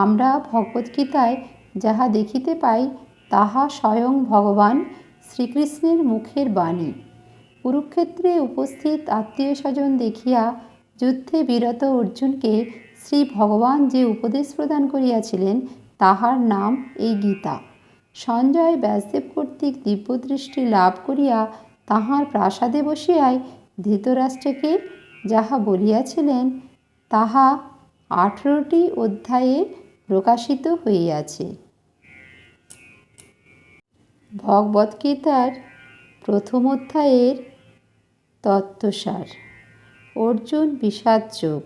আমরা ভগবদ্গীতায় যাহা দেখিতে পাই তাহা স্বয়ং ভগবান শ্রীকৃষ্ণের মুখের বাণী। কুরুক্ষেত্রে উপস্থিত আত্মীয় স্বজন দেখিয়া যুদ্ধে বিরত অর্জুনকে শ্রী ভগবান যে উপদেশ প্রদান করিয়াছিলেন তাহার নাম এই গীতা। সঞ্জয় ব্যাসদেব কর্তৃক দিব্যদৃষ্টি লাভ করিয়া তাহার প্রাসাদে বসিয়াই ধৃতরাষ্ট্রকে যাহা বলিয়াছিলেন তাহা 18টি অধ্যায়ে প্রকাশিত হইয়াছে। ভগবদ্গীতার প্রথম অধ্যায়ের তত্ত্বসার। অর্জুন বিষাদ যোগ।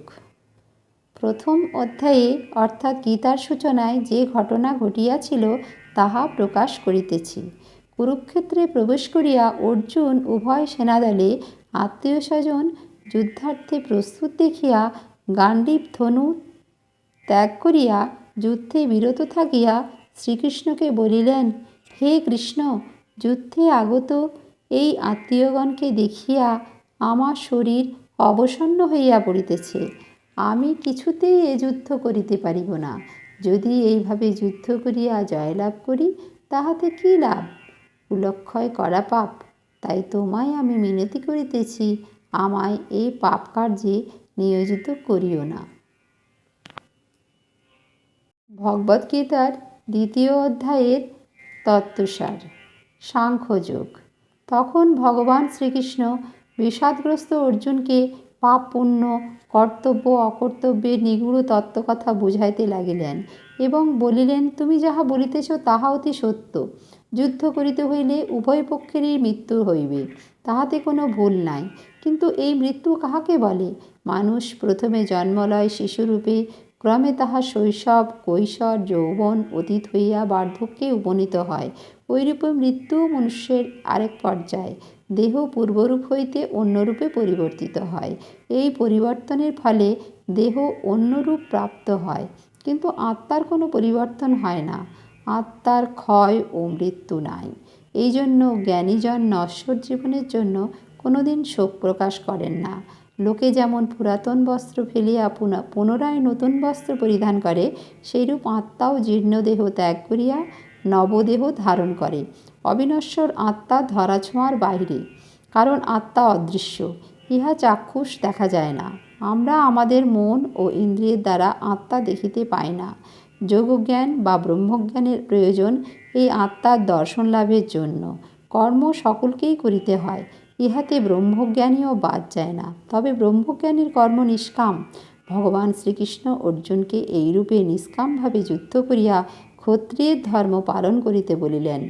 প্রথম অধ্যায়ে অর্থাৎ গীতার সূচনায় যে ঘটনা ঘটিয়াছিল তাহা প্রকাশ করিতেছি। কুরুক্ষেত্রে প্রবেশ করিয়া অর্জুন উভয় সেনাদলে আত্মীয় স্বজন যুদ্ধার্থে প্রস্তুত দেখিয়া গাণ্ডীব ধনু ত্যাগ করিয়া যুদ্ধে বিরত থাকিয়া শ্রীকৃষ্ণকে বলিলেন, হে কৃষ্ণ, যুদ্ধে আগত এই আত্মীয়গণকে দেখিয়া আমার শরীর অবসন্ন হইয়া পড়িতেছে। আমি কিছুতেই এ যুদ্ধ করিতে পারিব না। যদি এইভাবে যুদ্ধ করিয়া জয়লাভ করি তাহাতে কী লাভ? কুলক্ষয় করা পাপ। তাই তোমায় আমি মিনতি করিতেছি, আমায় এই পাপ কার্যে নিয়োজিত করিও না। ভগবদ্গীতার দ্বিতীয় অধ্যায়ের তত্ত্বসার। সাংখ্যযোগ। তখন ভগবান শ্রীকৃষ্ণ বিষাদগ্রস্ত অর্জুনকে পাপ পুণ্য, কর্তব্য অকর্তব্যের নিগূঢ় তত্ত্বকথা বুঝাইতে লাগিলেন এবং বলিলেন, তুমি যাহা বলিতেছ তাহা অতি সত্য। যুদ্ধ করিতে হইলে উভয় পক্ষেরই মৃত্যু হইবে, তাহাতে কোনো ভুল নাই। কিন্তু এই মৃত্যু কাহাকে বলে? মানুষ প্রথমে জন্ম লয় শিশুরূপে, ক্রমে তাহা শৈশব, কৈশোর, যৌবন অতীত হইয়া বার্ধক্যে উপনীত হয়। ঐরূপে মৃত্যু মনুষ্যের আরেক পর্যায়। দেহ পূর্বরূপ হইতে অন্যরূপে পরিবর্তিত হয়। এই পরিবর্তনের ফলে দেহ অন্য রূপ প্রাপ্ত হয়, কিন্তু আত্মার কোনো পরিবর্তন হয় না। আত্মার ক্ষয় ও মৃত্যু নাই। এই জন্য জ্ঞানীজন নশ্বর জীবনের জন্য কোনোদিন শোক প্রকাশ করেন না। লোকে যেমন পুরাতন বস্ত্র ফেলিয়া পুনরায় নতুন বস্ত্র পরিধান করে, সেইরূপ আত্মাও জীর্ণ দেহ ত্যাগ করিয়া নবদেহ ধারণ করে। অবিনশ্বর আত্মা ধরাছোঁয়ার বাহিরে, কারণ আত্মা অদৃশ্য, ইহা চাক্ষুষ দেখা যায় না। আমরা আমাদের মন ও ইন্দ্রিয়ের দ্বারা আত্মা দেখিতে পাই না। যোগজ্ঞান বা ব্রহ্মজ্ঞানের প্রয়োজন এই আত্মার দর্শন লাভের জন্য। কর্ম সকলকেই করিতে হয়, ইহাতে ব্রহ্মজ্ঞানীও বাদ যায় না। তবে ব্রহ্মজ্ঞানীর কর্ম নিষ্কাম। ভগবান শ্রীকৃষ্ণ অর্জুনকে এইরূপে নিষ্কামভাবে যুদ্ধ করিয়া ক্ষত্রিয়ের ধর্ম পালন করিতে বলিলেন।